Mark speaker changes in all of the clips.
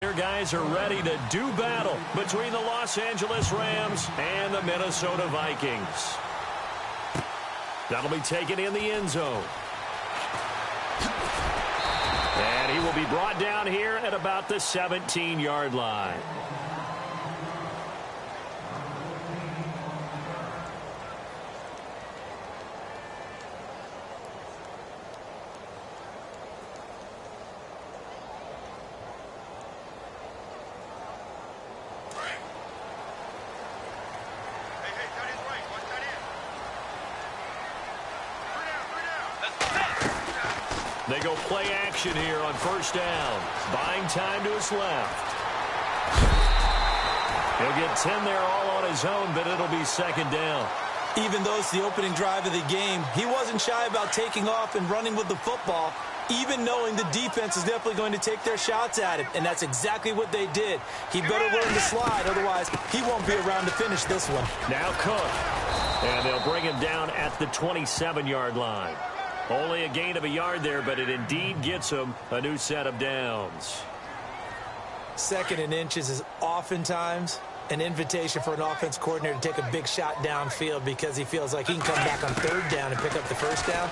Speaker 1: Your guys are ready to do battle between the Los Angeles Rams and the Minnesota Vikings. That'll be taken in the end zone. And he will be brought down here at about the 17-yard line. They go play action here on first down. Buying time to his left. He'll get 10 there all on his own, but it'll be second down.
Speaker 2: Even though it's the opening drive of the game, he wasn't shy about taking off and running with the football, even knowing the defense is definitely going to take their shots at him. And that's exactly what they did. He better learn to slide, otherwise he won't be around to finish this one.
Speaker 1: Now Cook. And they'll bring him down at the 27-yard line. Only a gain of a yard there, but it indeed gets him a new set of downs.
Speaker 2: Second and inches is oftentimes an invitation for an offense coordinator to take a big shot downfield because he feels like he can come back on third down and pick up the first down.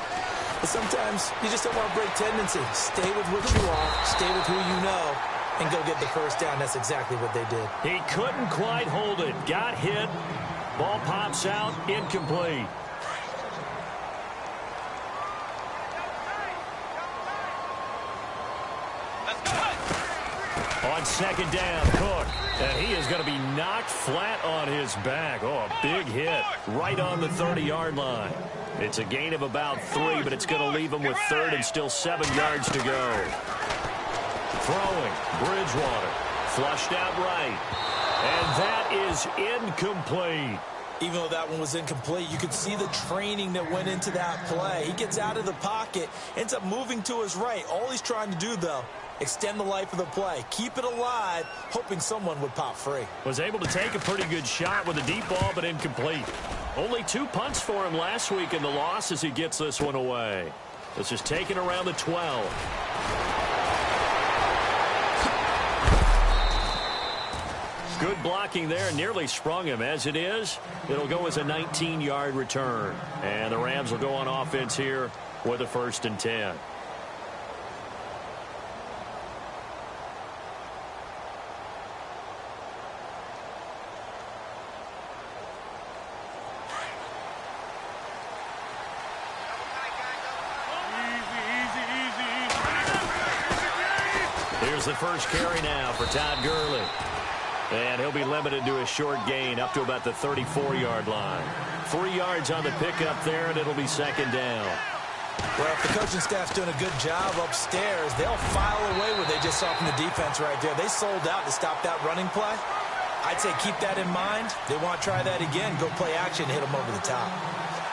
Speaker 2: But sometimes you just don't want to break tendency. Stay with what you are, stay with who you know, and go get the first down. That's exactly what they did.
Speaker 1: He couldn't quite hold it. Got hit. Ball pops out. Incomplete. On second down, Cook. And he is going to be knocked flat on his back. Oh, a big hit right on the 30-yard line. It's a gain of about 3, but it's going to leave him with third and still 7 yards to go. Throwing, Bridgewater. Flushed out right. And that is incomplete.
Speaker 2: Even though that one was incomplete, you could see the training that went into that play. He gets out of the pocket, ends up moving to his right. All he's trying to do, though, extend the life of the play. Keep it alive, hoping someone would pop free.
Speaker 1: Was able to take a pretty good shot with a deep ball, but incomplete. Only 2 punts for him last week in the loss as he gets this one away. This is taken around the 12. Good blocking there, nearly sprung him. As it is, it'll go as a 19-yard return. And the Rams will go on offense here with a 1st and 10. Here's the first carry now for Todd Gurley. And he'll be limited to a short gain up to about the 34-yard line. 3 yards on the pickup there, and it'll be second down.
Speaker 2: Well, if the coaching staff's doing a good job upstairs, they'll file away what they just saw from the defense right there. They sold out to stop that running play. I'd say keep that in mind. They want to try that again, go play action, hit them over the top.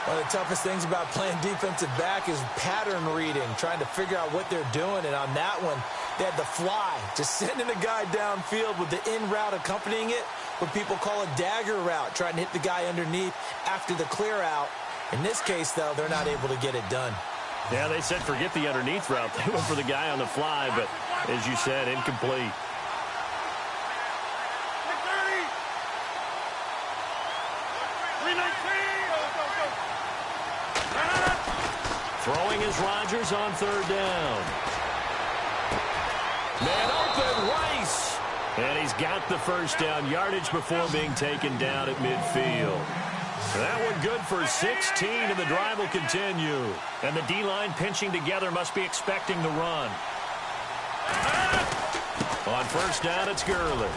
Speaker 2: One of the toughest things about playing defensive back is pattern reading, trying to figure out what they're doing. And on that one, they had the fly, just sending a guy downfield with the in route accompanying it, what people call a dagger route, trying to hit the guy underneath after the clear out. In this case, though, they're not able to get it done.
Speaker 1: Yeah, they said forget the underneath route. They went for the guy on the fly, but as you said, incomplete. Throwing is Rodgers on third down. Man open, Rice. And he's got the first down, yardage before being taken down at midfield. That one good for 16, and the drive will continue. And the D-line pinching together must be expecting the run. On first down, it's Gurley.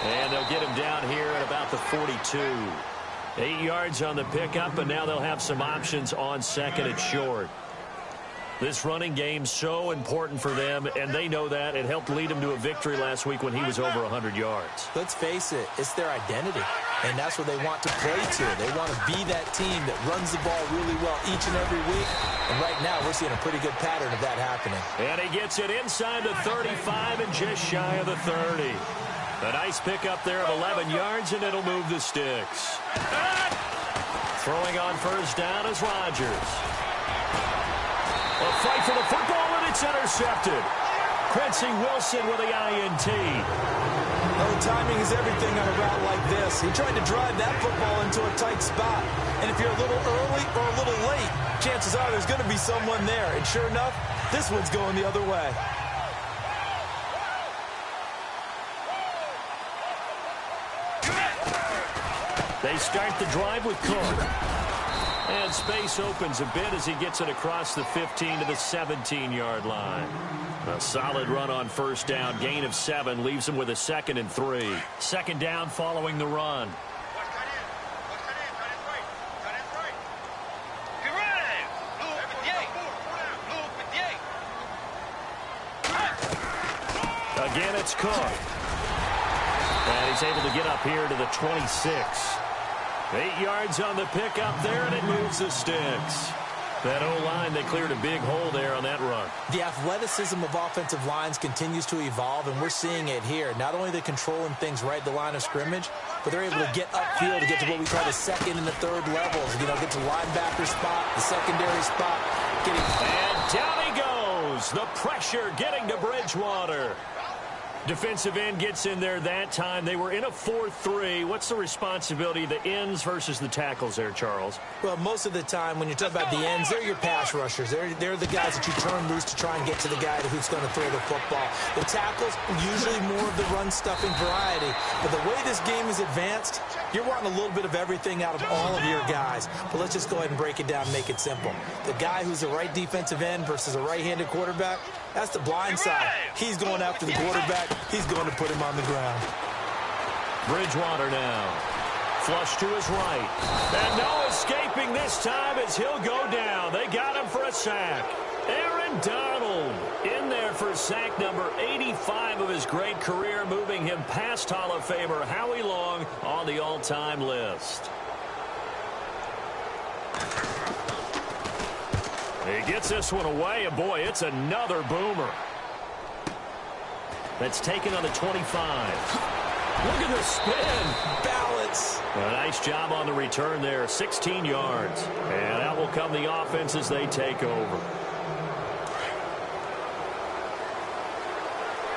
Speaker 1: And they'll get him down here at about the 42. 8 yards on the pickup, and now they'll have some options on second and short. This running game so important for them, and they know that. It helped lead them to a victory last week when he was over 100 yards.
Speaker 2: Let's face it, it's their identity, and that's what they want to play to. They want to be that team that runs the ball really well each and every week, and right now we're seeing a pretty good pattern of that happening.
Speaker 1: And he gets it inside the 35 and just shy of the 30. A nice pickup there of 11 yards, and it'll move the sticks. Throwing on first down is Rodgers. A fight for the football, and it's intercepted. Quincy Wilson with the INT.
Speaker 2: Oh, timing is everything on a route like this. He tried to drive that football into a tight spot. And if you're a little early or a little late, chances are there's going to be someone there. And sure enough, this one's going the other way.
Speaker 1: They start the drive with Cook. And space opens a bit as he gets it across the 15 to the 17-yard line. A solid run on first down. Gain of 7 leaves him with a 2nd and 3. Second down following the run. Again, it's Cook. And he's able to get up here to the 26. 8 yards on the pickup there, and it moves the sticks. That O-line, they cleared a big hole there on that run.
Speaker 2: The athleticism of offensive lines continues to evolve, and we're seeing it here. Not only are they controlling things right at the line of scrimmage, but they're able to get upfield to get to what we call the second and the third levels. You know, get to linebacker spot, the secondary spot.
Speaker 1: And down he goes. The pressure getting to Bridgewater. Defensive end gets in there that time. They were in a 4-3. What's the responsibility of the ends versus the tackles there, Charles?
Speaker 2: Well, most of the time when you talk about the ends, they're your pass rushers. They're the guys that you turn loose to try and get to the guy who's going to throw the football. The tackles, usually more of the run-stuffing variety. But the way this game is advanced, you're wanting a little bit of everything out of all of your guys. But let's just go ahead and break it down and make it simple. The guy who's a right defensive end versus a right-handed quarterback, that's the blind side. He's going after the quarterback. He's going to put him on the ground.
Speaker 1: Bridgewater now. Flush to his right. And no escaping this time as he'll go down. They got him for a sack. Aaron Donald in there for sack number 85 of his great career, moving him past Hall of Famer Howie Long on the all-time list. He gets this one away, and boy, it's another boomer. That's taken on the 25. Look at the spin.
Speaker 2: Balance.
Speaker 1: A nice job on the return there, 16 yards. And out will come the offense as they take over.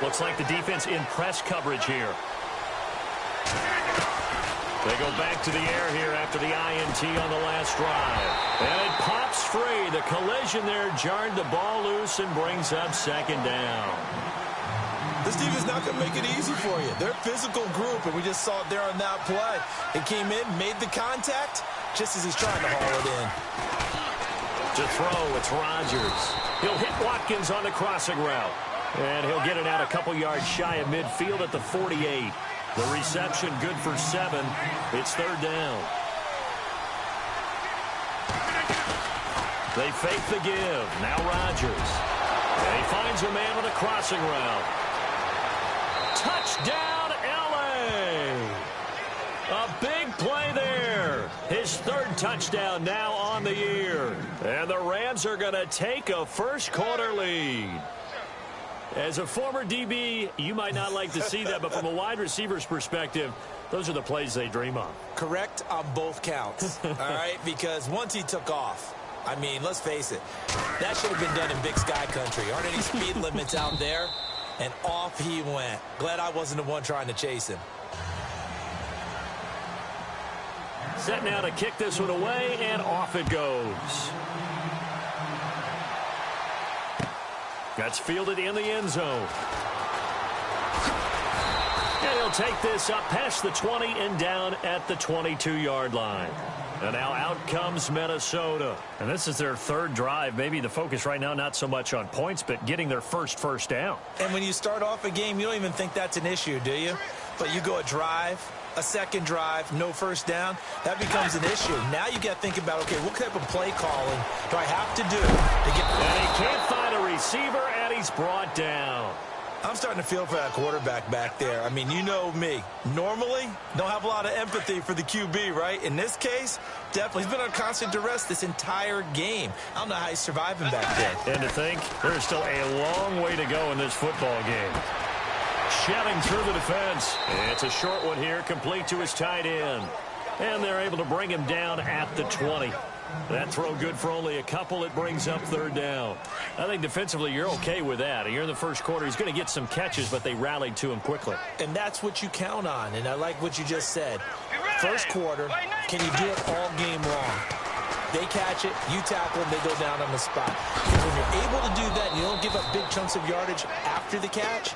Speaker 1: Looks like the defense in press coverage here. They go back to the air here after the INT on the last drive. And it pops free. The collision there jarred the ball loose and brings up second down.
Speaker 2: This team is not going to make it easy for you. They're a physical group, and we just saw it there on that play. It came in, made the contact, just as he's trying to haul it in.
Speaker 1: To throw, it's Rodgers. He'll hit Watkins on the crossing route. And he'll get it out a couple yards shy of midfield at the 48. The reception good for 7. It's third down. They fake the give. Now Rodgers. And he finds a man with a crossing route. Touchdown, L.A. A big play there. His third touchdown now on the year. And the Rams are going to take a first-quarter lead. As a former DB, you might not like to see that, but from a wide receiver's perspective, those are the plays they dream of.
Speaker 2: Correct on both counts, all right? Because once he took off, I mean, let's face it, that should have been done in Big Sky country. Aren't any speed limits out there? And off he went. Glad I wasn't the one trying to chase him.
Speaker 1: Set now to kick this one away, and off it goes. That's fielded in the end zone. And he'll take this up past the 20 and down at the 22-yard line. And now out comes Minnesota. And this is their third drive. Maybe the focus right now not so much on points, but getting their first down.
Speaker 2: And when you start off a game, you don't even think that's an issue, do you? But you go a drive, a second drive, no first down, that becomes an issue. Now you got to think about, okay, what type of play calling do I have to do to get...
Speaker 1: And he can't find a receiver, and he's brought down.
Speaker 2: I'm starting to feel for that quarterback back there. I mean, you know me. Normally, don't have a lot of empathy for the QB, right? In this case, definitely. He's been on constant duress this entire game. I don't know how he's surviving back there.
Speaker 1: And to think, there's still a long way to go in this football game. Shelling through the defense. It's a short one here, complete to his tight end. And they're able to bring him down at the 20. That throw good for only a couple. It brings up third down. I think defensively you're okay with that. Here in the first quarter, he's going to get some catches, but they rallied to him quickly.
Speaker 2: And that's what you count on, and I like what you just said. First quarter, can you do it all game long? They catch it, you tackle them, they go down on the spot. Because when you're able to do that and you don't give up big chunks of yardage after the catch,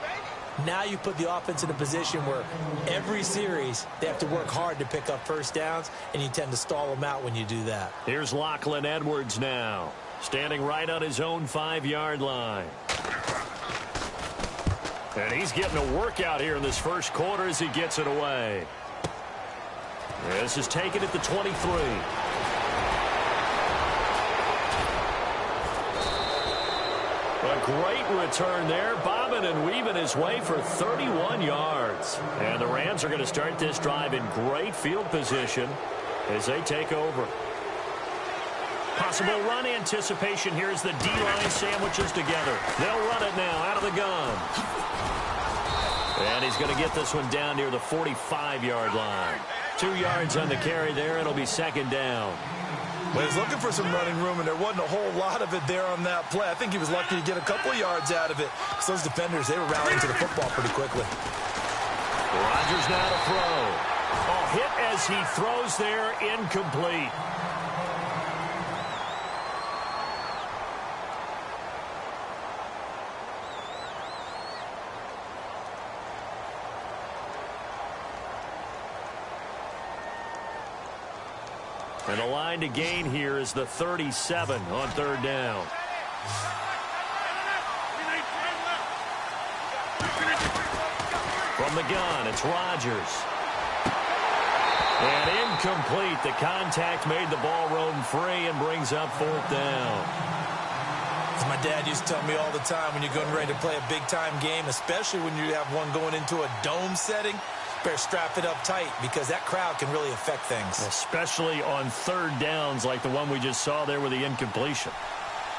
Speaker 2: now you put the offense in a position where every series they have to work hard to pick up first downs, and you tend to stall them out when you do that.
Speaker 1: Here's Lachlan Edwards now, standing right on his own 5-yard line. And he's getting a workout here in this first quarter as he gets it away. This is taken at the 23. A great return there, bobbing and weaving his way for 31 yards. And the Rams are going to start this drive in great field position as they take over. Possible run anticipation here as the D-line sandwiches together. They'll run it now out of the gun. And he's going to get this one down near the 45-yard line. 2 yards on the carry there. It'll be second down.
Speaker 2: Well, he's looking for some running room, and there wasn't a whole lot of it there on that play. I think he was lucky to get a couple of yards out of it. Because those defenders, they were rallying to the football pretty quickly.
Speaker 1: Rodgers now to throw. Oh, hit as he throws there, incomplete. And the line to gain here is the 37 on third down. From the gun, it's Rodgers. And incomplete. The contact made the ball roam free and brings up fourth down.
Speaker 2: As my dad used to tell me all the time, when you're getting ready to play a big-time game, especially when you have one going into a dome setting, better strap it up tight because that crowd can really affect things.
Speaker 1: Especially on third downs like the one we just saw there with the incompletion.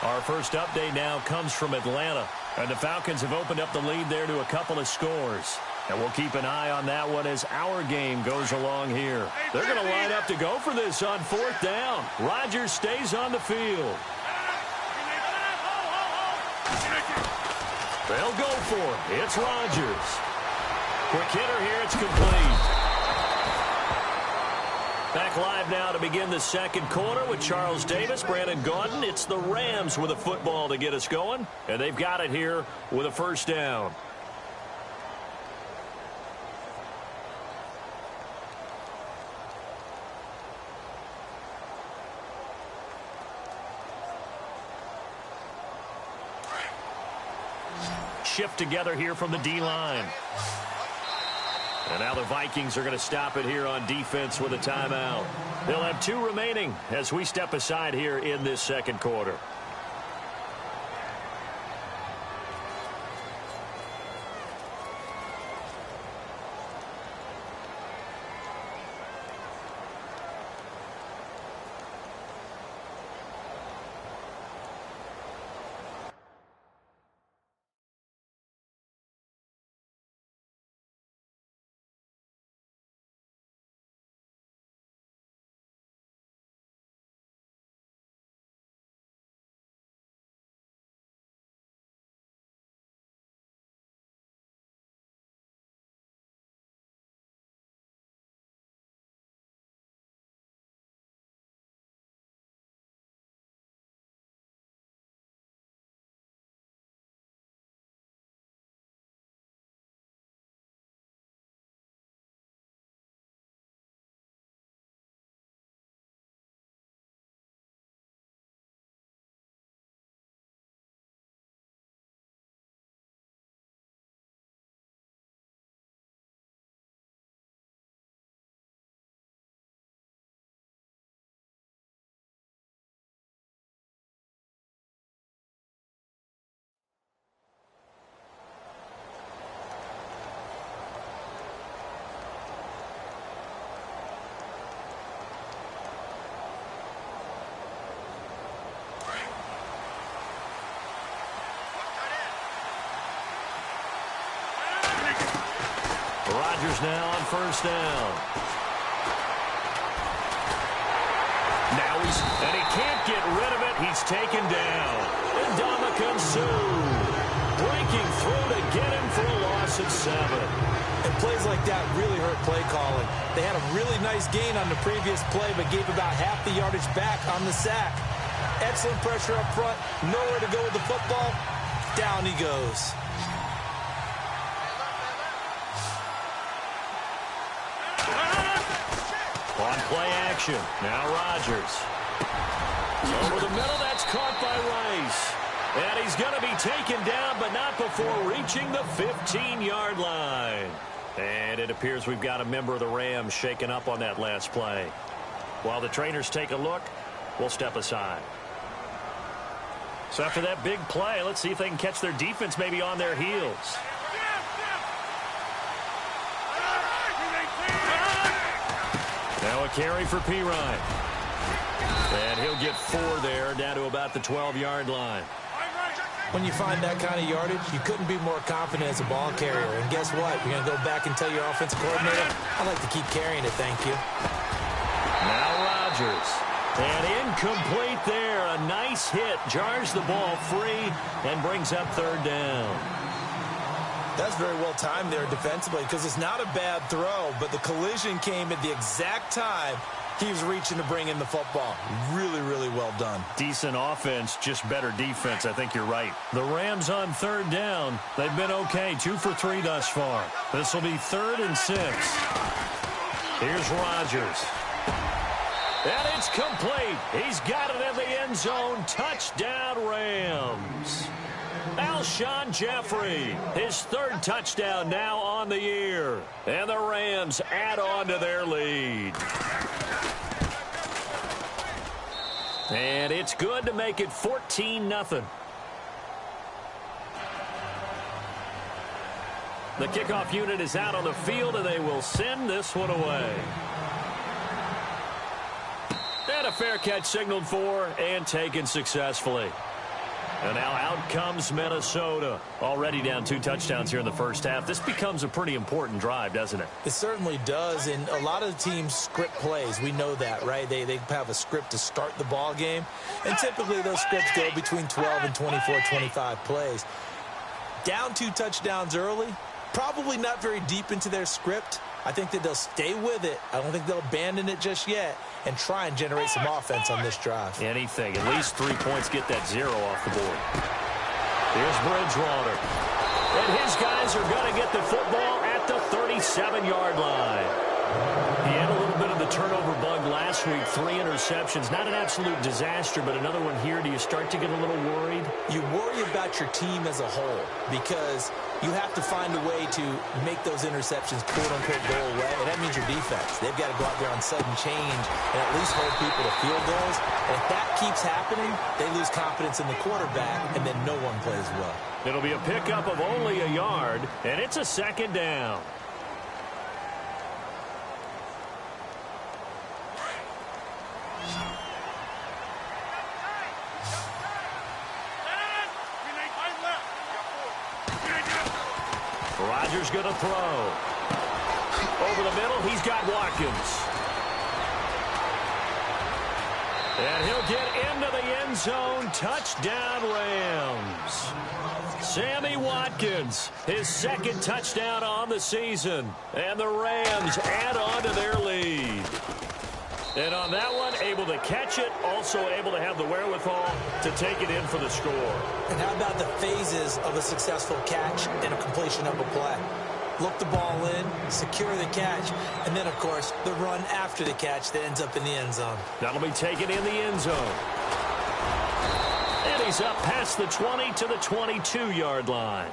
Speaker 1: Our first update now comes from Atlanta. And the Falcons have opened up the lead there to a couple of scores. And we'll keep an eye on that one as our game goes along here. They're going to line up to go for this on fourth down. Rodgers stays on the field. They'll go for it. It's Rodgers. Quick hitter here. It's complete. Back live now to begin the second quarter with Charles Davis, Brandon Gaudin. It's the Rams with a football to get us going, and they've got it here with a first down. Shift together here from the D-line. And now the Vikings are going to stop it here on defense with a timeout. They'll have 2 remaining as we step aside here in this second quarter. Rodgers now on first down. And he can't get rid of it. He's taken down. Ndamukong Suh breaking through to get him for a loss of 7.
Speaker 2: And plays like that really hurt play calling. They had a really nice gain on the previous play, but gave about half the yardage back on the sack. Excellent pressure up front. Nowhere to go with the football. Down he goes.
Speaker 1: On play action. Now Rodgers. Over the middle, that's caught by Rice. And he's going to be taken down, but not before reaching the 15-yard line. And it appears we've got a member of the Rams shaken up on that last play. While the trainers take a look, we'll step aside. So after that big play, let's see if they can catch their defense maybe on their heels. Now a carry for Pirine. And he'll get 4 there, down to about the 12-yard line.
Speaker 2: When you find that kind of yardage, you couldn't be more confident as a ball carrier. And guess what? You're going to go back and tell your offensive coordinator, I'd like to keep carrying it, thank you.
Speaker 1: Now Rodgers. And incomplete there. A nice hit. Jars the ball free and brings up 3rd down.
Speaker 2: That's very well timed there defensively because it's not a bad throw, but the collision came at the exact time he was reaching to bring in the football. Really, really well done.
Speaker 1: Decent offense, just better defense. I think you're right. The Rams on 3rd down. They've been okay. 2 for 3 thus far. This will be 3rd and 6. Here's Rodgers. And it's complete. He's got it in the end zone. Touchdown, Rams. Alshon Jeffrey, his 3rd touchdown now on the year. And the Rams add on to their lead. And it's good to make it 14-0. The kickoff unit is out on the field, and they will send this one away. And a fair catch signaled for and taken successfully. And now out comes Minnesota. Already down 2 touchdowns here in the first half. This becomes a pretty important drive, doesn't it?
Speaker 2: It certainly does. And a lot of teams script plays. We know that, right? They have a script to start the ball game. And typically those scripts go between 12 and 24, 25 plays. Down 2 touchdowns early. Probably not very deep into their script. I think that they'll stay with it. I don't think they'll abandon it just yet and try and generate some offense on this drive.
Speaker 1: Anything. At least 3 points, get that 0 off the board. Here's Bridgewater. And his guys are going to get the football at the 37-yard line. He had a little bit of the turnover bug last week. 3 interceptions. Not an absolute disaster, but another one here. Do you start to get a little worried?
Speaker 2: You worry about your team as a whole because you have to find a way to make those interceptions, quote-unquote, go away, and that means your defense. They've got to go out there on sudden change and at least hold people to field goals. And if that keeps happening, they lose confidence in the quarterback, and then no one plays well.
Speaker 1: It'll be a pickup of only a yard, and it's a 2nd down. Rodgers going to throw. Over the middle, he's got Watkins. And he'll get into the end zone. Touchdown, Rams. Sammy Watkins, his 2nd touchdown on the season. And the Rams add on to their lead. And on that one, able to catch it, also able to have the wherewithal to take it in for the score.
Speaker 2: And how about the phases of a successful catch and a completion of a play? Look the ball in, secure the catch, and then, of course, the run after the catch that ends up in the end zone.
Speaker 1: That'll be taken in the end zone. And he's up past the 20 to the 22-yard line.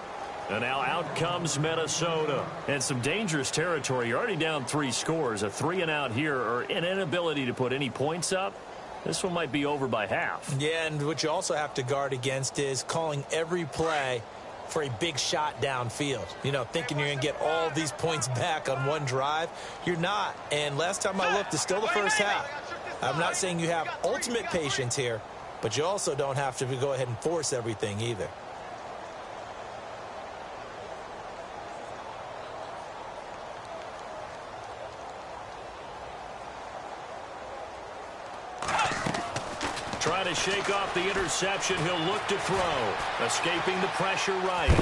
Speaker 1: And now out comes Minnesota. And some dangerous territory. You're already down 3 scores. A 3-and-out here, or an inability to put any points up. This one might be over by half.
Speaker 2: Yeah, and what you also have to guard against is calling every play for a big shot downfield. You know, thinking you're going to get all these points back on one drive. You're not. And last time I looked, it's still the first half. I'm not saying you have ultimate patience here, but you also don't have to go ahead and force everything either.
Speaker 1: Trying to shake off the interception. He'll look to throw. Escaping the pressure right.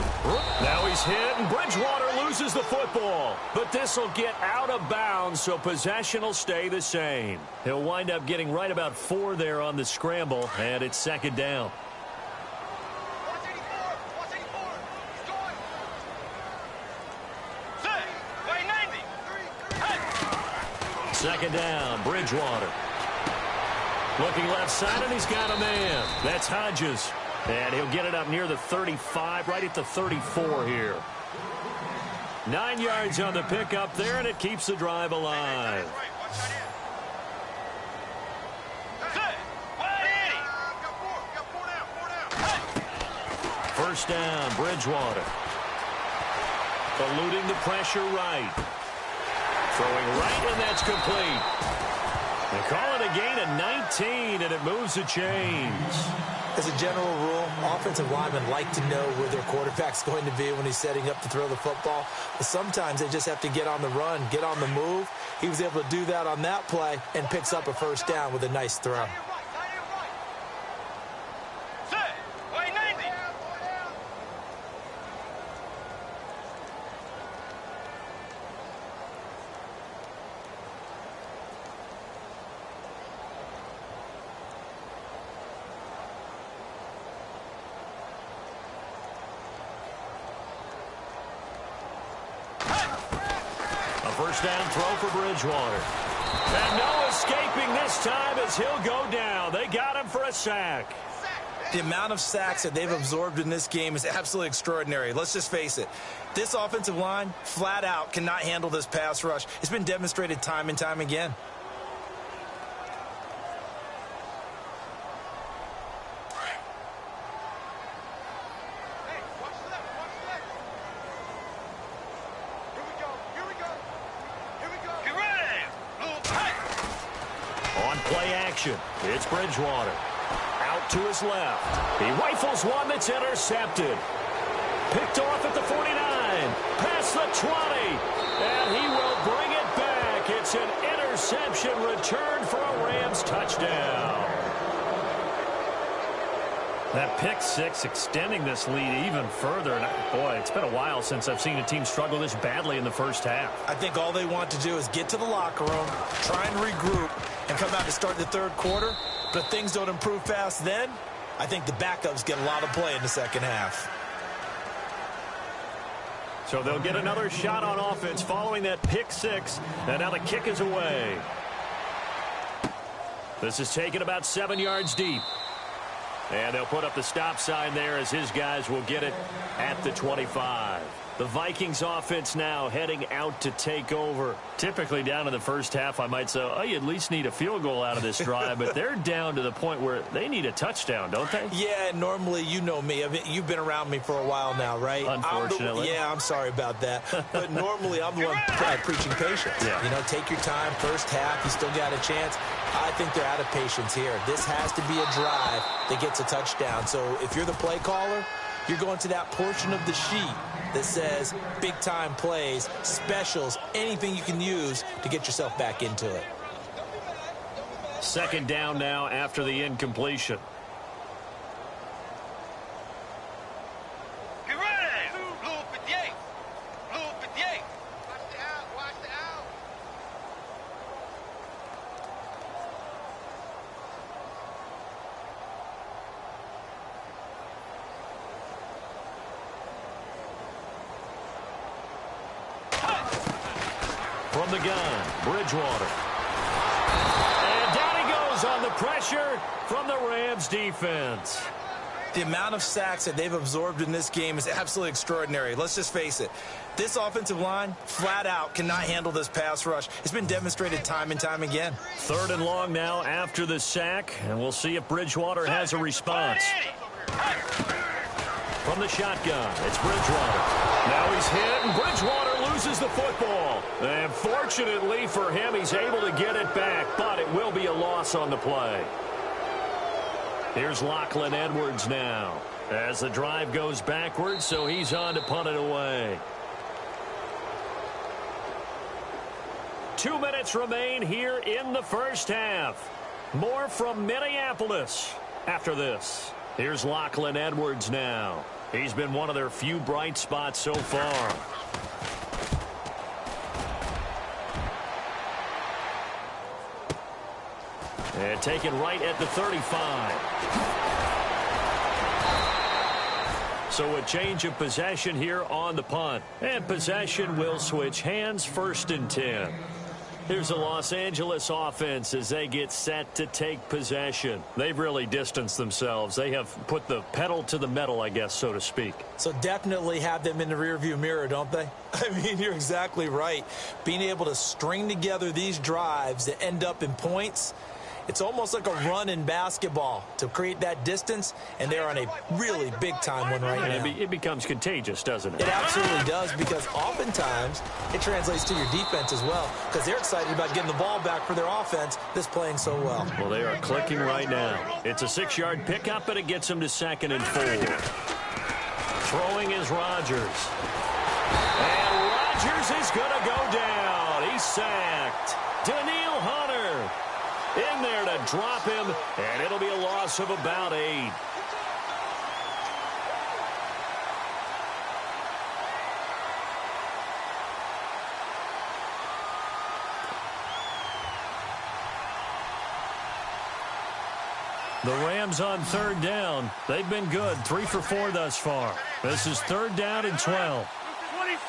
Speaker 1: Now he's hit, and Bridgewater loses the football. But this will get out of bounds, so possession will stay the same. He'll wind up getting right about 4 there on the scramble, and it's second down. Second down, Bridgewater. Looking left side, and he's got a man. That's Hodges. And he'll get it up near the 35, right at the 34 here. 9 yards on the pickup there, and it keeps the drive alive. First down, Bridgewater. Eluding the pressure right. Throwing right, and that's complete. They call it a gain of 19, and it moves the chains.
Speaker 2: As a general rule, offensive linemen like to know where their quarterback's going to be when he's setting up to throw the football. But sometimes they just have to get on the run, get on the move. He was able to do that on that play and picks up a first down with a nice throw.
Speaker 1: First down throw for Bridgewater. And no escaping this time as he'll go down. They got him for a sack.
Speaker 2: The amount of sacks that they've absorbed in this game is absolutely extraordinary. Let's just face it. This offensive line, flat out, cannot handle this pass rush. It's been demonstrated time and time again.
Speaker 1: It's Bridgewater. Out to his left. He rifles one that's intercepted. Picked off at the 49. Past the 20. And he will bring it back. It's an interception return for a Rams touchdown. That pick six extending this lead even further. And boy, it's been a while since I've seen a team struggle this badly in the first half.
Speaker 2: I think all they want to do is get to the locker room, try and regroup, and come out to start the third quarter. But if things don't improve fast then, I think the backups get a lot of play in the second half.
Speaker 1: So they'll get another shot on offense following that pick six. And now the kick is away. This is taken about 7 yards deep. And they'll put up the stop sign there as his guys will get it at the 25. The Vikings offense now heading out to take over. Typically down in the first half, I might say, oh, you at least need a field goal out of this drive. But they're down to the point where they need a touchdown, don't they?
Speaker 2: Yeah, normally, you know me. I mean, you've been around me for a while now, right?
Speaker 1: Unfortunately.
Speaker 2: I'm sorry about that. But normally, I'm the one preaching patience.
Speaker 1: Yeah.
Speaker 2: You know, take your time. First half, you still got a chance. I think they're out of patience here. This has to be a drive that gets a touchdown. So if you're the play caller, you're going to that portion of the sheet that says big-time plays, specials, anything you can use to get yourself back into it.
Speaker 1: Second down now after the incompletion. From the gun, Bridgewater. And down he goes on the pressure from the Rams defense.
Speaker 2: The amount of sacks that they've absorbed in this game is absolutely extraordinary. Let's just face it. This offensive line, flat out, cannot handle this pass rush. It's been demonstrated time and time again.
Speaker 1: Third and long now after the sack, and we'll see if Bridgewater has a response. From the shotgun, it's Bridgewater. Now he's hit, and Bridgewater loses the football. And fortunately for him, he's able to get it back, but it will be a loss on the play. Here's Lachlan Edwards now as the drive goes backwards, so he's on to punt it away. 2 minutes remain here in the first half. More from Minneapolis after this. Here's Lachlan Edwards now. He's been one of their few bright spots so far. And taken right at the 35. So a change of possession here on the punt. And possession will switch hands, 1st and 10. Here's the Los Angeles offense as they get set to take possession. They've really distanced themselves. They have put the pedal to the metal, I guess, so to speak.
Speaker 2: So definitely have them in the rearview mirror, don't they? I mean, you're exactly right. Being able to string together these drives that end up in points, it's almost like a run in basketball to create that distance, and they're on a really big-time one right now.
Speaker 1: It becomes contagious, doesn't it?
Speaker 2: It absolutely does, because oftentimes it translates to your defense as well, because they're excited about getting the ball back for their offense that's playing so well.
Speaker 1: Well, they are clicking right now. It's a 6-yard pickup, and it gets them to 2nd and 4. Throwing is Rodgers. And Rodgers is going to go down. He's sacked. Daniil Hunter in there to drop him, and it'll be a loss of about 8. The Rams on 3rd down. They've been good, 3 for 4 thus far. This is 3rd down and 12.
Speaker 3: 26.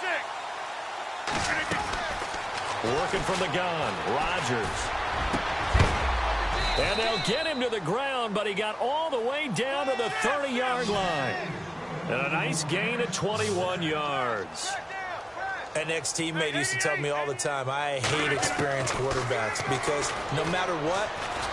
Speaker 1: Working from the gun, Rodgers. And they'll get him to the ground, but he got all the way down to the 30-yard line. And a nice gain of 21 yards.
Speaker 2: An ex-teammate used to tell me all the time, I hate experienced quarterbacks because no matter what,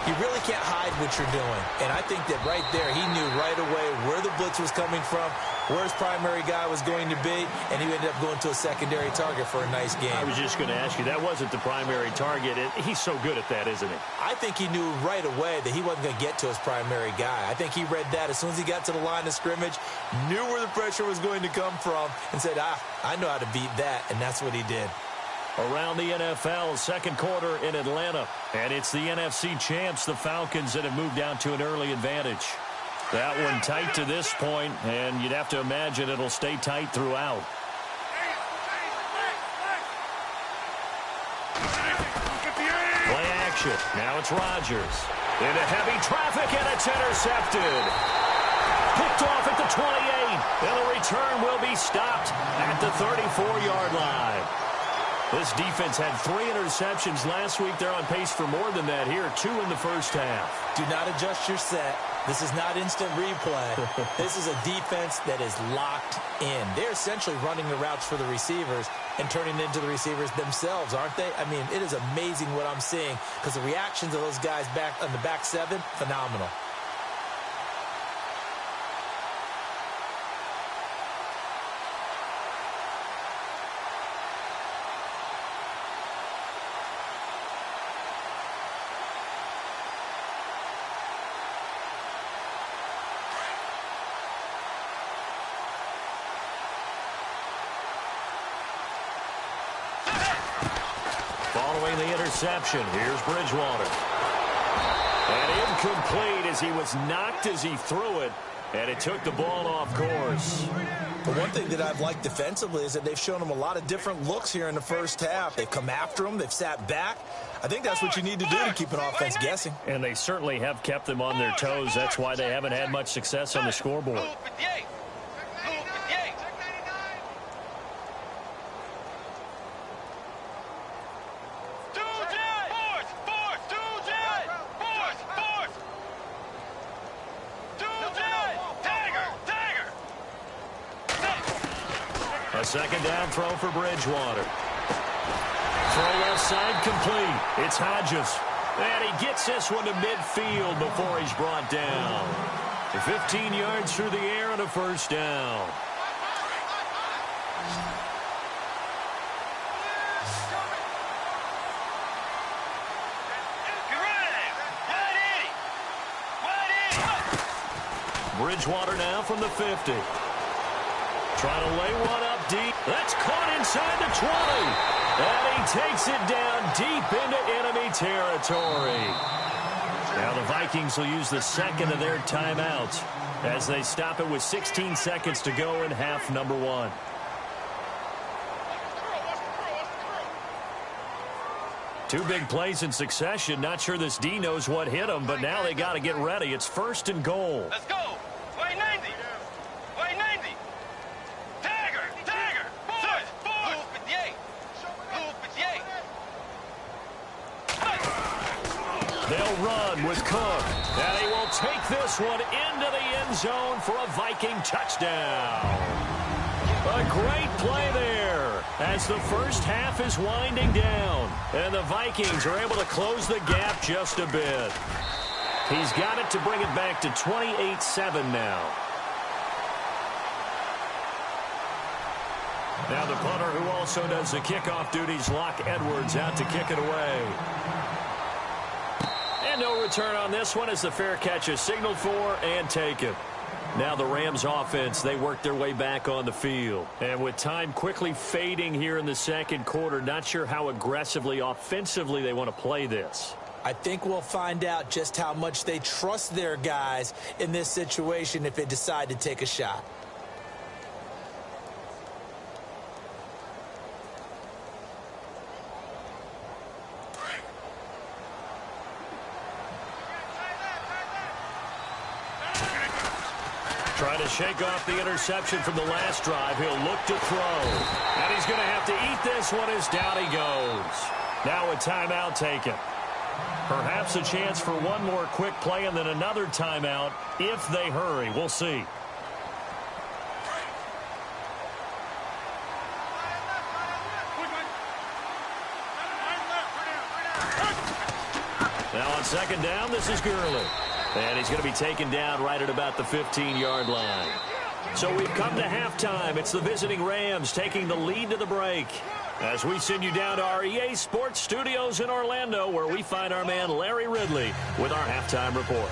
Speaker 2: you really can't hide what you're doing. And I think that right there, he knew right away where the blitz was coming from, where his primary guy was going to be, and he ended up going to a secondary target for a nice game.
Speaker 1: I was just going to ask you, that wasn't the primary target. He's so good at that, isn't he?
Speaker 2: I think he knew right away that he wasn't going to get to his primary guy. I think he read that as soon as he got to the line of scrimmage, knew where the pressure was going to come from, and said, I know how to beat that, and that's what he did.
Speaker 1: Around the NFL, 2nd quarter in Atlanta. And it's the NFC champs, the Falcons, that have moved down to an early advantage. That one tight to this point, and you'd have to imagine it'll stay tight throughout. Play action. Now it's Rodgers. Into heavy traffic, and it's intercepted. Picked off at the 28. And the return will be stopped at the 34-yard line. This defense had 3 interceptions last week. They're on pace for more than that here, 2 in the first half.
Speaker 2: Do not adjust your set. This is not instant replay. This is a defense that is locked in. They're essentially running the routes for the receivers and turning into the receivers themselves, aren't they? I mean, it is amazing what I'm seeing because the reactions of those guys back on the back 7, phenomenal.
Speaker 1: Following the interception, here's Bridgewater. And incomplete as he was knocked as he threw it, and it took the ball off course.
Speaker 2: But one thing that I've liked defensively is that they've shown him a lot of different looks here in the first half. They've come after him. They've sat back. I think that's what you need to do to keep an offense guessing.
Speaker 1: And they certainly have kept them on their toes. That's why they haven't had much success on the scoreboard. A 2nd down throw for Bridgewater. Throw left side complete. It's Hodges. And he gets this one to midfield before he's brought down. 15 yards through the air and a 1st down. Bridgewater now from the 50. Trying to lay one up deep. That's caught inside the 20. And he takes it down deep into enemy territory. Now the Vikings will use the second of their timeouts as they stop it with 16 seconds to go in half number 1. Two big plays in succession. Not sure this D knows what hit him, but now they got to get ready. It's 1st and goal.
Speaker 3: Let's go. Way 90. Way 90. Tagger. Tagger. Forward. Forward. Blue 58. Blue 58.
Speaker 1: They'll run with Cook. And he will take this one into the end zone for a Viking touchdown. A great play there as the first half is winding down. And the Vikings are able to close the gap just a bit. He's got it to bring it back to 28-7 now. Now the punter who also does the kickoff duties, Locke Edwards, out to kick it away. And no return on this one as the fair catch is signaled for and taken. Now the Rams offense, they work their way back on the field. And with time quickly fading here in the second quarter, not sure how aggressively, offensively they want to play this.
Speaker 2: I think we'll find out just how much they trust their guys in this situation if they decide to take a shot.
Speaker 1: Trying to shake off the interception from the last drive. He'll look to throw. And he's going to have to eat this one as down he goes. Now a timeout taken. Perhaps a chance for one more quick play and then another timeout if they hurry. We'll see. Now on second down, this is Gurley. And he's going to be taken down right at about the 15-yard line. So we've come to halftime. It's the visiting Rams taking the lead to the break. As we send you down to our EA Sports Studios in Orlando, where we find our man Larry Ridley with our halftime report.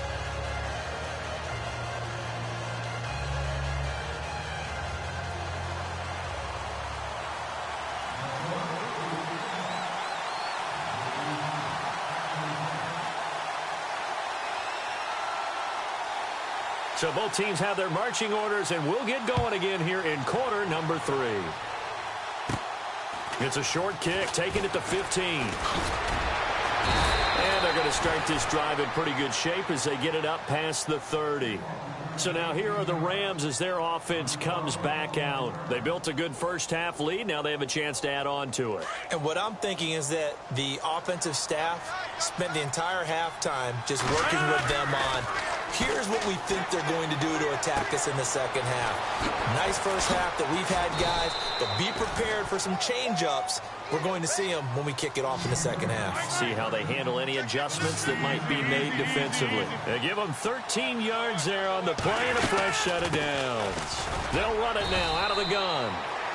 Speaker 1: So both teams have their marching orders, and we'll get going again here in quarter number 3. It's a short kick, taking it to 15. And they're going to start this drive in pretty good shape as they get it up past the 30. So now here are the Rams as their offense comes back out. They built a good first half lead. Now they have a chance to add on to it.
Speaker 2: And what I'm thinking is that the offensive staff spent the entire halftime just working with them on, here's what we think they're going to do to attack us in the second half. Nice first half that we've had, guys, but be prepared for some change-ups. We're going to see them when we kick it off in the second half.
Speaker 1: See how they handle any adjustments that might be made defensively. They give them 13 yards there on the play and a fresh set of downs. They'll run it now out of the gun.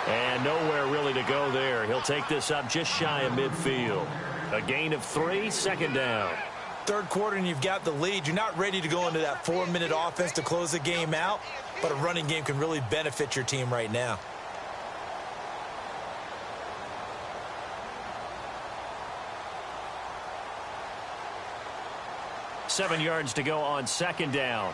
Speaker 1: And nowhere really to go there. He'll take this up just shy of midfield. A gain of 3, second down.
Speaker 2: Third quarter and you've got the lead. You're not ready to go into that 4-minute offense to close the game out, but a running game can really benefit your team right now.
Speaker 1: Seven yards to go on second down.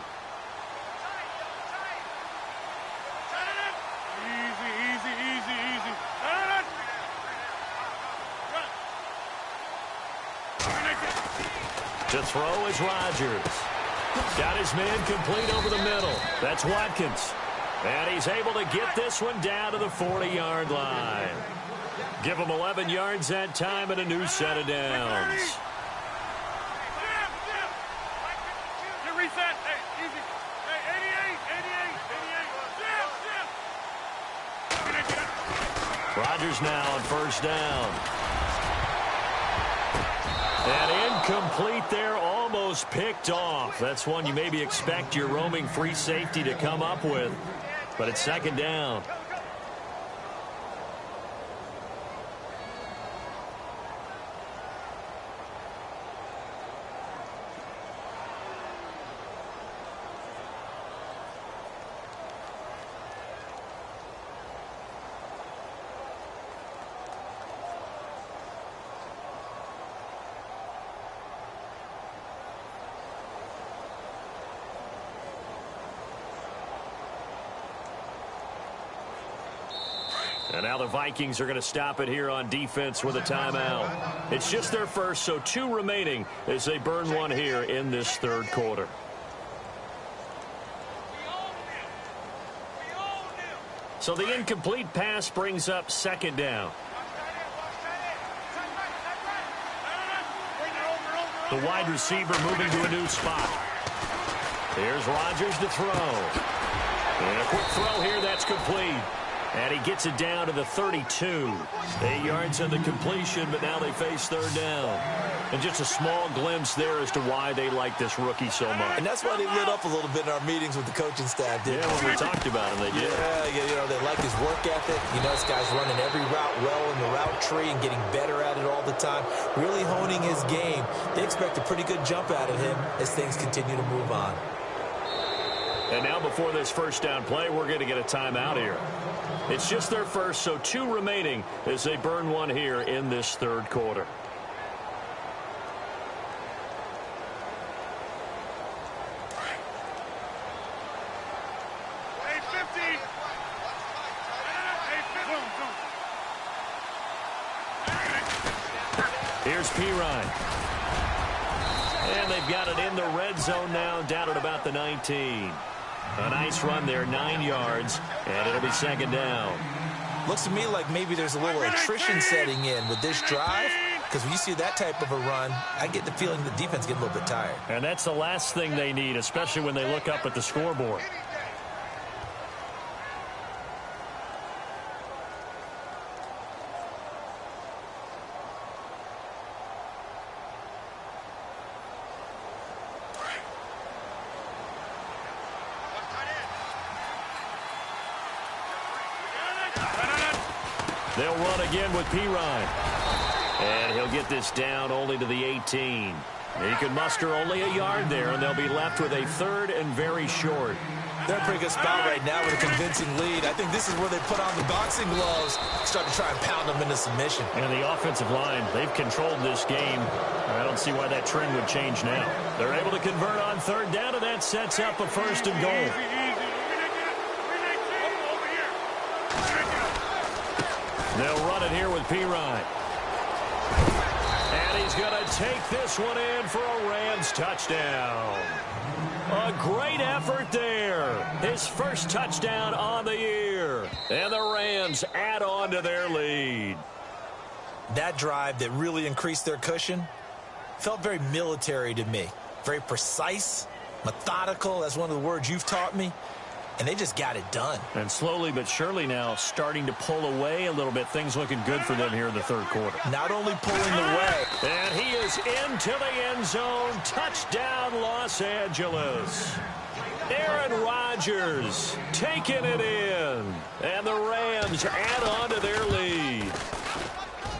Speaker 1: To throw is Rodgers. Got his man complete over the middle. That's Watkins. And he's able to get this one down to the 40-yard line. Give him 11 yards that time and a new set of downs. Rodgers now on first down. And incomplete there, almost picked off. That's one you maybe expect your roaming free safety to come up with. But it's second down. And now the Vikings are going to stop it here on defense with a timeout. It's just their first, so 2 remaining as they burn one here in this third quarter. So the incomplete pass brings up second down. The wide receiver moving to a new spot. Here's Rodgers to throw. And a quick throw here, that's complete. And he gets it down to the 32. 8 yards on the completion, but now they face third down. And just a small glimpse there as to why they like this rookie so much.
Speaker 2: And that's why they lit up a little bit in our meetings with the coaching staff.
Speaker 1: Yeah, when we talked about him, they did.
Speaker 2: Yeah, they like his work ethic. You know, this guy's running every route well in the route tree and getting better at it all the time. Really honing his game. They expect a pretty good jump out of him as things continue to move on.
Speaker 1: And now before this first down play, we're going to get a timeout here. It's just their first, so 2 remaining as they burn one here in this third quarter. Here's Pirine. And they've got it in the red zone now, down at about the 19. A nice run there, 9 yards, and it'll be second down.
Speaker 2: Looks to me like maybe there's a little attrition setting in with this drive, because when you see that type of a run, I get the feeling the defense getting a little bit tired.
Speaker 1: And that's the last thing they need, especially when they look up at the scoreboard. They'll run again with Pirine. And he'll get this down only to the 18. He can muster only a yard there, and they'll be left with a third and very short.
Speaker 2: They're in a pretty good spot right now with a convincing lead. I think this is where they put on the boxing gloves, start to try and pound them into submission.
Speaker 1: And the offensive line, they've controlled this game. I don't see why that trend would change now. They're able to convert on third down, and that sets up a first and goal. They'll run it here with Pirine. And he's going to take this one in for a Rams touchdown. A great effort there. His first touchdown on the year. And the Rams add on to their lead.
Speaker 2: That drive that really increased their cushion felt very military to me. Very precise, methodical. That's one of the words you've taught me. And they just got it done.
Speaker 1: And slowly but surely now starting to pull away a little bit. Things looking good for them here in the third quarter.
Speaker 2: Not only pulling away.
Speaker 1: And he is into the end zone. Touchdown, Los Angeles. Aaron Rodgers taking it in. And the Rams add on to their lead.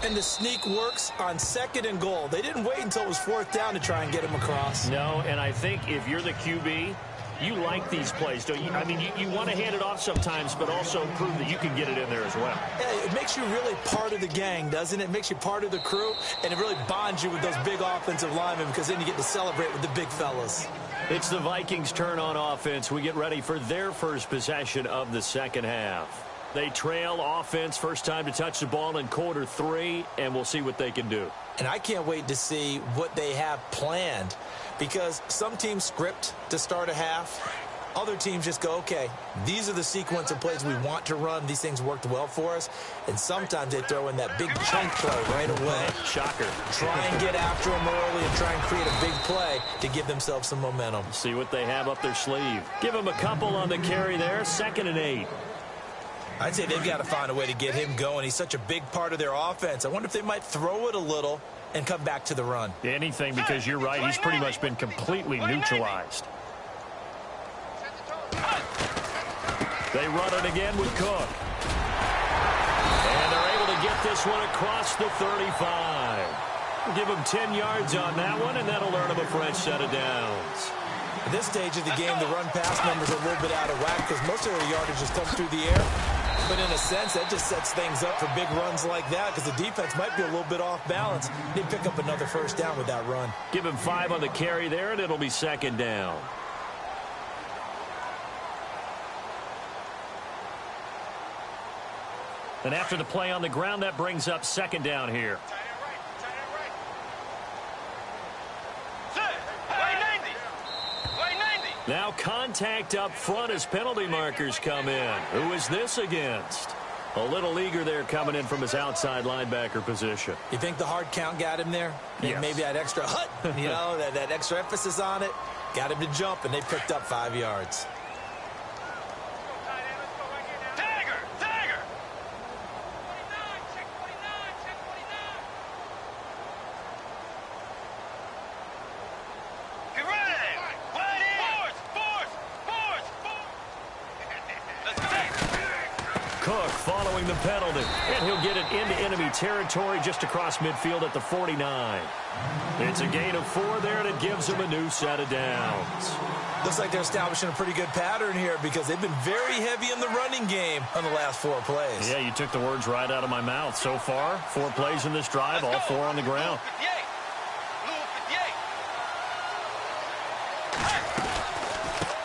Speaker 2: And the sneak works on second and goal. They didn't wait until it was fourth down to try and get him across.
Speaker 1: No, and I think if you're the QB, you like these plays, don't you? I mean, you want to hand it off sometimes, but also prove that you can get it in there as well.
Speaker 2: Yeah, it makes you really part of the gang, doesn't it? It makes you part of the crew, and it really bonds you with those big offensive linemen because then you get to celebrate with the big fellas.
Speaker 1: It's the Vikings' turn on offense. We get ready for their first possession of the second half. They trail offense, first time to touch the ball in quarter 3, and we'll see what they can do.
Speaker 2: And I can't wait to see what they have planned, because some teams script to start a half. Other teams just go, okay, these are the sequence of plays we want to run. These things worked well for us. And sometimes they throw in that big chunk play right away.
Speaker 1: Shocker.
Speaker 2: Try and get after them early and try and create a big play to give themselves some momentum.
Speaker 1: See what they have up their sleeve. Give them a couple on the carry there, 2nd and 8.
Speaker 2: I'd say they've got to find a way to get him going. He's such a big part of their offense. I wonder if they might throw it a little and come back to the run.
Speaker 1: Anything, because you're right. He's pretty much been completely neutralized. They run it again with Cook. And they're able to get this one across the 35. Give him 10 yards on that one, and that'll earn him a fresh set of downs.
Speaker 2: At this stage of the game, the run-pass numbers are a little bit out of whack because most of their yardage just comes through the air. But in a sense, that just sets things up for big runs like that because the defense might be a little bit off balance. They pick up another first down with that run.
Speaker 1: Give him 5 on the carry there, and it'll be 2nd down. And after the play on the ground, that brings up second down here. Now contact up front as penalty markers come in. Who is this against? A little eager there coming in from his outside linebacker position.
Speaker 2: You think the hard count got him there?
Speaker 1: Yes.
Speaker 2: Maybe that extra hut, you know, that extra emphasis on it. Got him to jump, and they picked up 5 yards.
Speaker 1: Cook following the penalty, and he'll get it into enemy territory just across midfield at the 49. It's a gain of 4 there, and it gives them a new set of downs.
Speaker 2: Looks like they're establishing a pretty good pattern here because they've been very heavy in the running game on the last 4 plays.
Speaker 1: Yeah, you took the words right out of my mouth. So far, 4 plays in this drive, all 4 on the ground.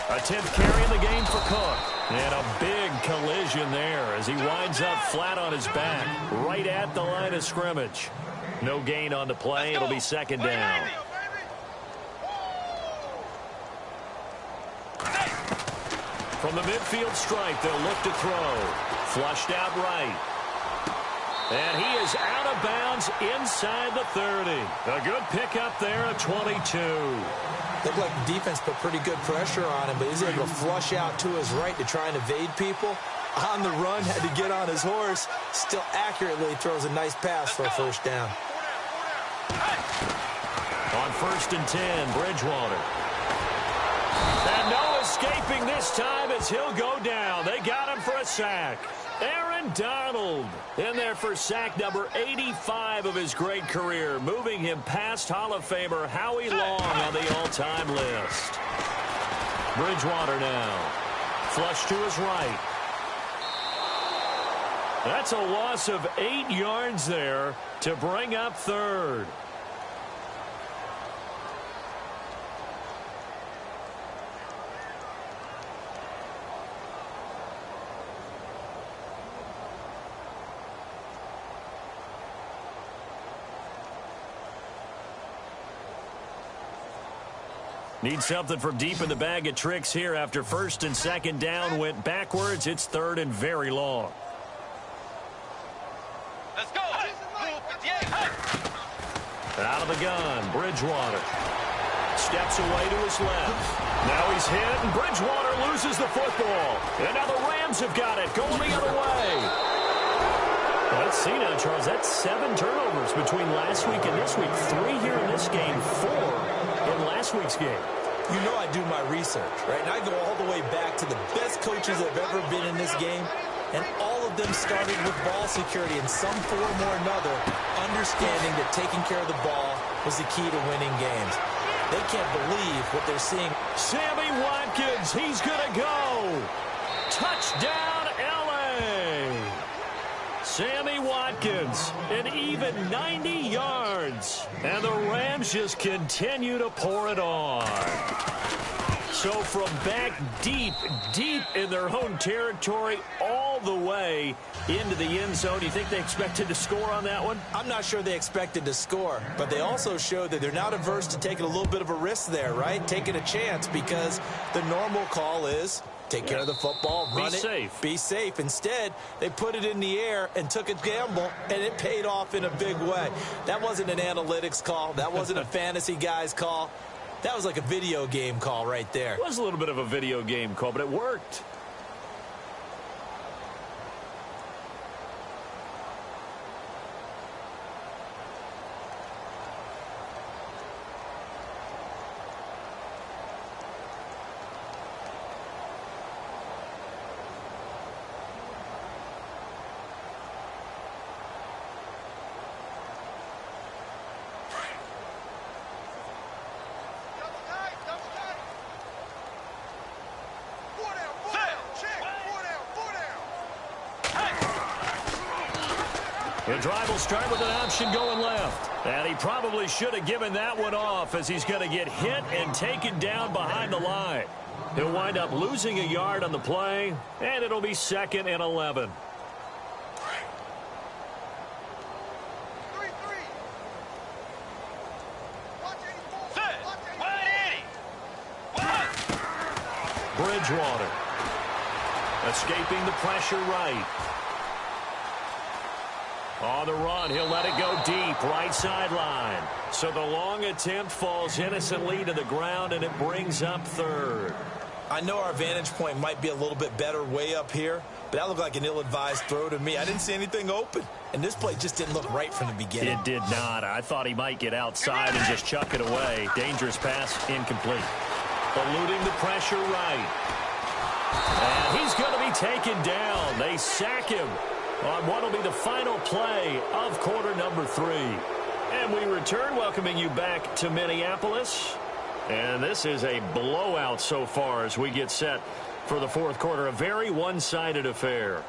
Speaker 1: A 10th carry in the game for Cook. And a big collision there as he winds up flat on his back right at the line of scrimmage. No gain on the play. It'll be second down. From the midfield stripe, they'll look to throw. Flushed out right. And he is out of bounds inside the 30. A good pickup there at 22.
Speaker 2: Looked like the defense put pretty good pressure on him, but he's able to flush out to his right to try and evade people. On the run, had to get on his horse. Still accurately throws a nice pass for a first down.
Speaker 1: On 1st and 10, Bridgewater. And no escaping this time as he'll go down. They got him for a sack. Aaron Donald in there for sack number 85 of his great career, moving him past Hall of Famer Howie Long on the all-time list. Bridgewater now. Flush to his right. That's a loss of 8 yards there to bring up 3rd. Need something from deep in the bag of tricks here after 1st and 2nd down went backwards. It's 3rd and very long.
Speaker 3: Let's go.
Speaker 1: Out of the gun, Bridgewater. Steps away to his left. Now he's hit, and Bridgewater loses the football. And now the Rams have got it, going the other way. Let's see now, Charles. That's 7 turnovers between last week and this week. 3 here in this game, 4 in last week's game.
Speaker 2: You know I do my research, right? And I go all the way back to the best coaches that have ever been in this game. And all of them started with ball security in some form or another, understanding that taking care of the ball was the key to winning games. They can't believe what they're seeing.
Speaker 1: Sammy Watkins, he's going to go. Touchdown, L.A. Sammy Watkins, an even 90 yards. And the Rams just continue to pour it on. So from back deep, deep in their own territory, all the way into the end zone, you think they expected to score on that one?
Speaker 2: I'm not sure they expected to score, but they also showed that they're not averse to taking a little bit of a risk there, right? Taking a chance, because the normal call is take care of the football, run it, be safe. Instead, they put it in the air and took a gamble, and it paid off in a big way. That wasn't an analytics call. That wasn't a fantasy guy's call. That was like a video game call right there.
Speaker 1: It was a little bit of a video game call, but it worked. The drive will start with an option going left. And he probably should have given that one off, as he's going to get hit and taken down behind the line. He'll wind up losing a yard on the play, and it'll be 2nd and 11. Bridgewater. Escaping the pressure right. On the run, he'll let it go deep, right sideline. So the long attempt falls innocently to the ground, and it brings up third.
Speaker 2: I know our vantage point might be a little bit better way up here, but that looked like an ill-advised throw to me. I didn't see anything open, and this play just didn't look right from the beginning.
Speaker 1: It did not. I thought he might get outside and just chuck it away. Dangerous pass, incomplete. Eluding the pressure right. And he's going to be taken down. They sack him on what will be the final play of quarter number 3. And we return, welcoming you back to Minneapolis. And this is a blowout so far as we get set for the fourth quarter. A very one-sided affair.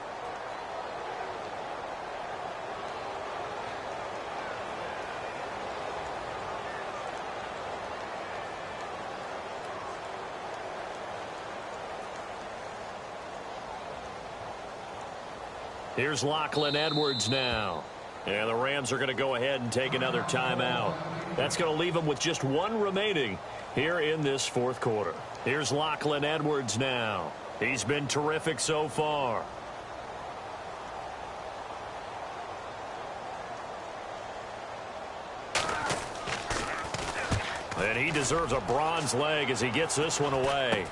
Speaker 1: Here's Lachlan Edwards now. And the Rams are going to go ahead and take another timeout. That's going to leave them with just one remaining here in this fourth quarter. Here's Lachlan Edwards now. He's been terrific so far. And he deserves a bronze leg as he gets this one away.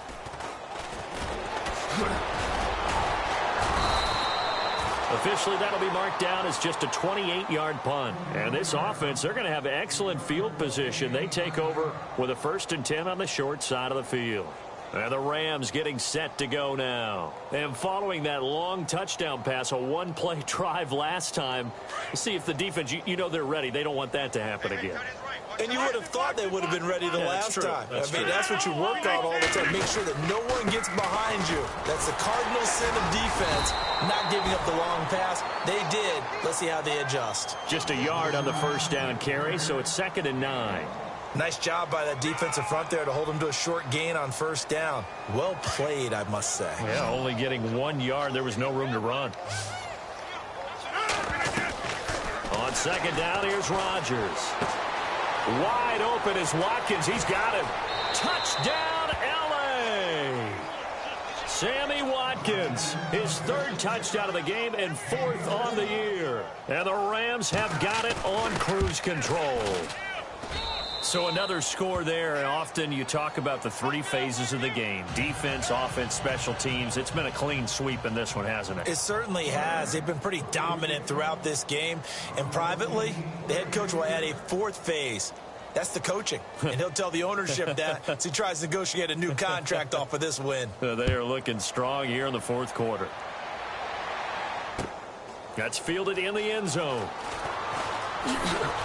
Speaker 1: Officially, that'll be marked down as just a 28-yard punt. And this offense, they're going to have excellent field position. They take over with a 1st and 10 on the short side of the field. And the Rams getting set to go now. And following that long touchdown pass, a one-play drive last time, see if the defense, you know they're ready. They don't want that to happen again.
Speaker 2: And you would have thought they would have been ready the last time. That's what you work on all the time. Make sure that no one gets behind you. That's the cardinal sin of defense, not giving up the long pass. They did. Let's see how they adjust.
Speaker 1: Just a yard on the first down carry, so it's 2nd and 9.
Speaker 2: Nice job by that defensive front there to hold them to a short gain on first down. Well played, I must say.
Speaker 1: Yeah, only getting 1 yard. There was no room to run. On 2nd down, here's Rodgers. Wide open is Watkins. He's got him. Touchdown, L.A. Sammy Watkins, his 3rd touchdown of the game and 4th on the year. And the Rams have got it on cruise control. So another score there, and often you talk about the 3 phases of the game. Defense, offense, special teams. It's been a clean sweep in this one, hasn't it?
Speaker 2: It certainly has. They've been pretty dominant throughout this game. And privately, the head coach will add a 4th phase. That's the coaching. And he'll tell the ownership that as he tries to negotiate a new contract off of this win.
Speaker 1: They are looking strong here in the fourth quarter. That's fielded in the end zone.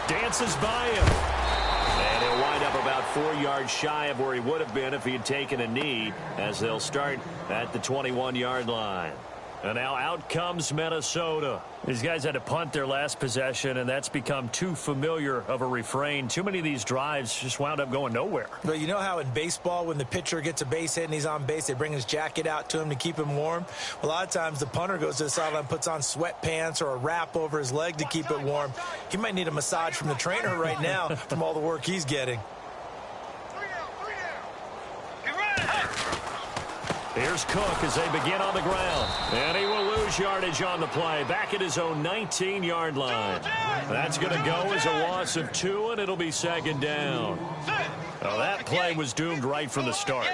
Speaker 1: Dances by him. And he'll wind up about 4 yards shy of where he would have been if he had taken a knee, as they'll start at the 21-yard line. And now out comes Minnesota. These guys had to punt their last possession, and that's become too familiar of a refrain. Too many of these drives just wound up going nowhere.
Speaker 2: But you know how in baseball, when the pitcher gets a base hit and he's on base, they bring his jacket out to him to keep him warm? Well, a lot of times the punter goes to the sideline, puts on sweatpants or a wrap over his leg to keep it warm. He might need a massage from the trainer right now from all the work he's getting.
Speaker 1: Here's Cook as they begin on the ground. And he will lose yardage on the play. Back at his own 19-yard line. That's going to go as a loss of 2, and it'll be 2nd down. Well, that play was doomed right from the start.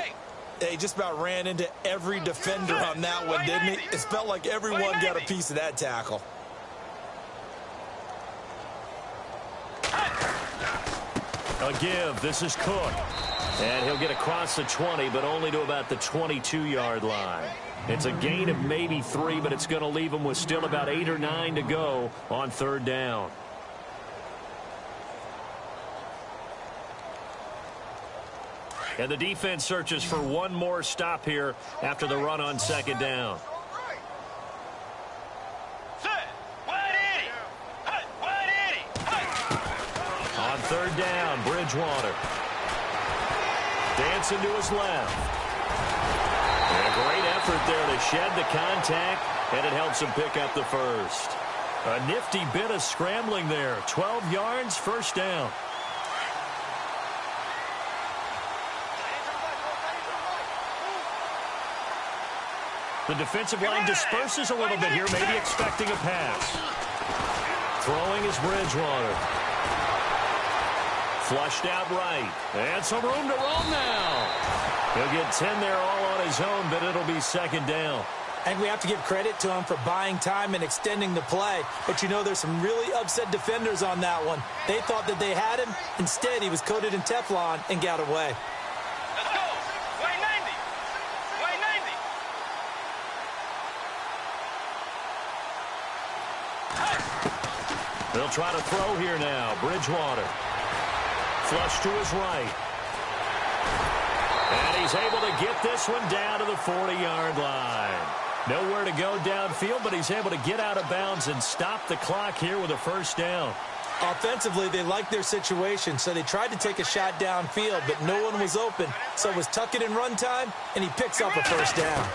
Speaker 2: He just about ran into every defender on that one, didn't he? It felt like everyone got a piece of that tackle.
Speaker 1: A give. This is Cook. And he'll get across the 20, but only to about the 22-yard line. It's a gain of maybe 3, but it's going to leave him with still about 8 or 9 to go on 3rd down. And the defense searches for one more stop here after the run on 2nd down. On 3rd down, Bridgewater. Dancing to his left. And a great effort there to shed the contact, and it helps him pick up the first. A nifty bit of scrambling there. 12 yards, 1st down. The defensive line disperses a little bit here, maybe expecting a pass. Throwing is Bridgewater. Flushed out right. And some room to roam now. He'll get 10 there all on his own, but it'll be second down.
Speaker 2: And we have to give credit to him for buying time and extending the play. But, you know, there's some really upset defenders on that one. They thought that they had him. Instead, he was coated in Teflon and got away.
Speaker 3: Let's go. Way 90. Way 90.
Speaker 1: They'll try to throw here now. Bridgewater. Flush to his right. And he's able to get this one down to the 40-yard line. Nowhere to go downfield, but he's able to get out of bounds and stop the clock here with a first down.
Speaker 2: Offensively, they liked their situation, so they tried to take a shot downfield, but no one was open. So it was tuck it in run time, and he picks up a first down.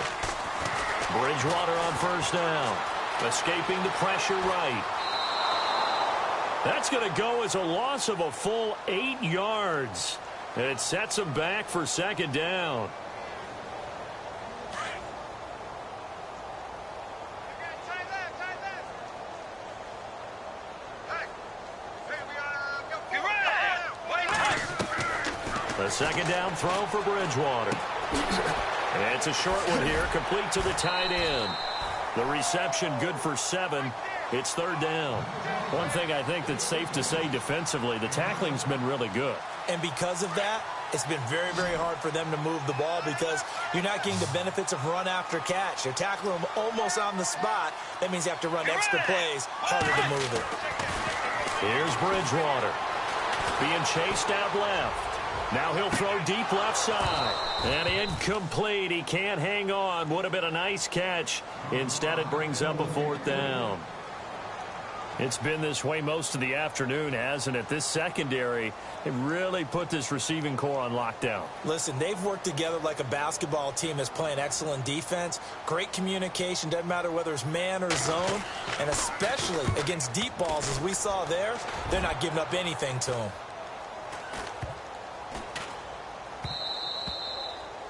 Speaker 1: Bridgewater on first down. Escaping the pressure right. That's going to go as a loss of a full 8 yards. And it sets him back for second down. The second down throw for Bridgewater. And it's a short one here, complete to the tight end. The reception good for 7. It's third down. One thing I think that's safe to say defensively, the tackling's been really good.
Speaker 2: And because of that, it's been very, very hard for them to move the ball because you're not getting the benefits of run after catch. You're tackling them almost on the spot. That means you have to run extra plays, harder to move it.
Speaker 1: Here's Bridgewater. Being chased out left. Now he'll throw deep left side. And incomplete. He can't hang on. Would have been a nice catch. Instead, it brings up a fourth down. It's been this way most of the afternoon, hasn't it? This secondary, it really put this receiving core on lockdown.
Speaker 2: Listen, they've worked together like a basketball team that's playing excellent defense. Great communication. Doesn't matter whether it's man or zone. And especially against deep balls, as we saw there, they're not giving up anything to them.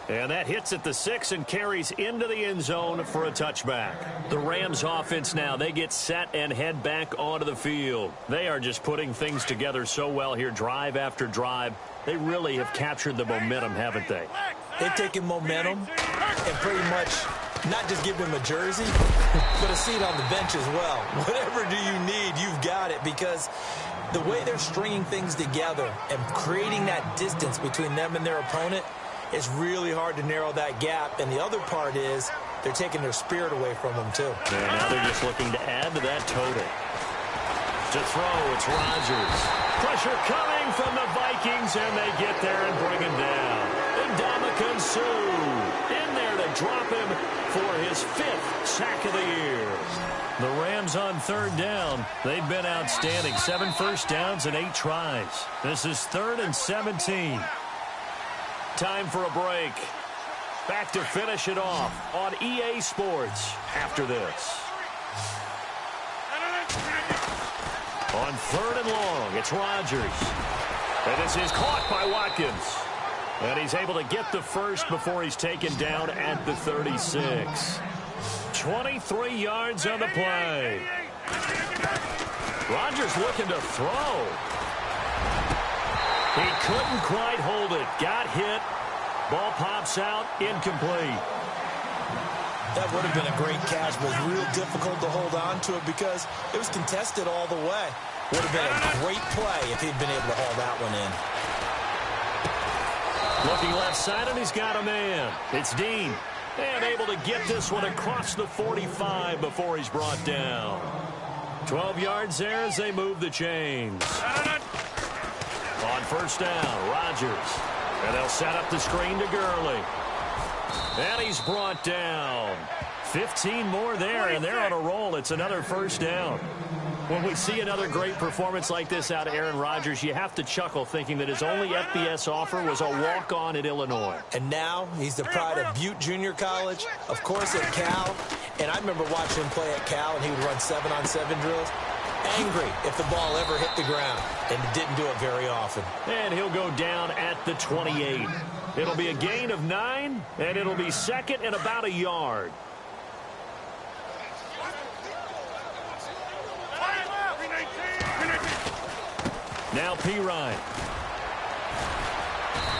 Speaker 1: And that hits at the 6 and carries into the end zone for a touchback. The Rams offense now, they get set and head back onto the field. They are just putting things together so well here, drive after drive. They really have captured the momentum, haven't they?
Speaker 2: They've taken momentum and pretty much not just give them a jersey, but a seat on the bench as well. Whatever do you need, you've got it, because the way they're stringing things together and creating that distance between them and their opponent, it's really hard to narrow that gap. And the other part is they're taking their spirit away from them, too.
Speaker 1: And now they're just looking to add to that total. To throw, it's Rodgers. Pressure coming from the Vikings, and they get there and bring him down. And Ndamukong Suh in there to drop him for his 5th sack of the year. The Rams on third down. They've been outstanding. 7 first downs and 8 tries. This is 3rd and 17. Time for a break. Back to finish it off on EA Sports after this. On 3rd and long, it's Rodgers. And this is caught by Watkins. And he's able to get the first before he's taken down at the 36. 23 yards on the play. Rodgers looking to throw. He couldn't quite hold it. Got hit. Ball pops out. Incomplete.
Speaker 2: That would have been a great catch, but it was real difficult to hold on to it because it was contested all the way. Would have been a great play if he'd been able to haul that one in.
Speaker 1: Looking left side, and he's got a man. It's Dean. And able to get this one across the 45 before he's brought down. 12 yards there as they move the chains. On first down, Rodgers. And they'll set up the screen to Gurley. And he's brought down. 15 more there, and they're on a roll. It's another first down. When we see another great performance like this out of Aaron Rodgers, you have to chuckle thinking that his only FBS offer was a walk-on at Illinois.
Speaker 2: And now he's the pride of Butte Junior College, of course at Cal. And I remember watching him play at Cal, and he would run 7-on-7 drills. Angry if the ball ever hit the ground, and it didn't do it very often.
Speaker 1: And he'll go down at the 28. It'll be a gain of 9, and it'll be second and about a yard. Now Pirine.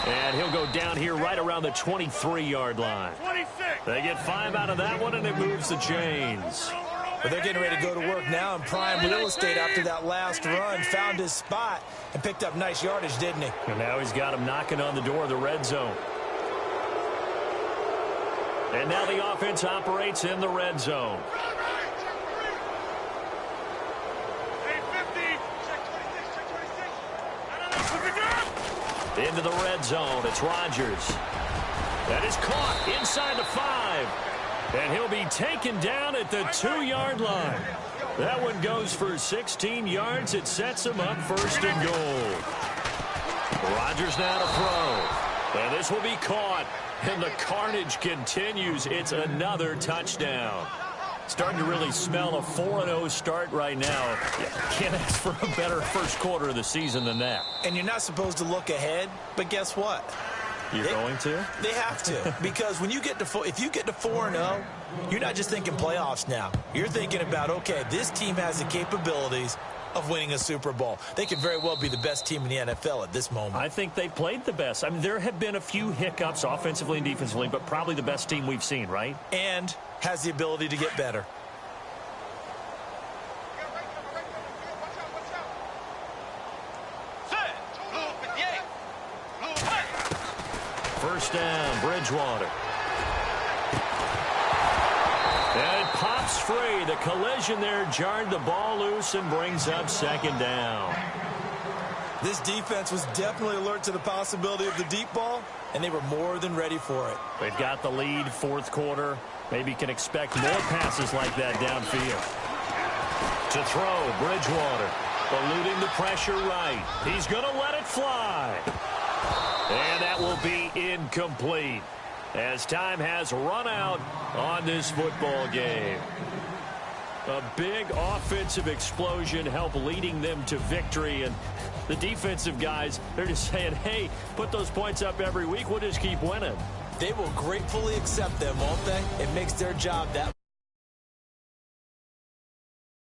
Speaker 1: And he'll go down here right around the 23-yard line.
Speaker 3: 26.
Speaker 1: They get 5 out of that one, and it moves the chains.
Speaker 2: But they're getting ready to go to work now in prime real estate after that last run. Found his spot and picked up nice yardage, didn't he?
Speaker 1: And now he's got him knocking on the door of the red zone. And now the offense operates in the red zone. Into the red zone. It's Rodgers. That is caught inside the 5. And he'll be taken down at the 2-yard line. That one goes for 16 yards. It sets him up first and goal. Rodgers now to throw. And this will be caught. And the carnage continues. It's another touchdown. Starting to really smell a 4-0 start right now. Can't ask for a better first quarter of the season than that.
Speaker 2: And you're not supposed to look ahead, but guess what?
Speaker 1: You're going to?
Speaker 2: They have to. Because when you get to if you get to 4-0, you're not just thinking playoffs now. You're thinking about, okay, this team has the capabilities of winning a Super Bowl. They could very well be the best team in the NFL at this moment.
Speaker 1: I think they played the best. I mean, there have been a few hiccups offensively and defensively, but probably the best team we've seen, right?
Speaker 2: And has the ability to get better.
Speaker 1: First down, Bridgewater. And it pops free. The collision there jarred the ball loose and brings up second down.
Speaker 2: This defense was definitely alert to the possibility of the deep ball, and they were more than ready for it.
Speaker 1: They've got the lead, fourth quarter. Maybe can expect more passes like that downfield. To throw, Bridgewater. Eluding the pressure right. He's going to let it fly. And that will be incomplete as time has run out on this football game. A big offensive explosion helped leading them to victory. And the defensive guys, they're just saying, hey, put those points up every week. We'll just keep winning.
Speaker 2: They will gratefully accept them, won't they? It makes their job that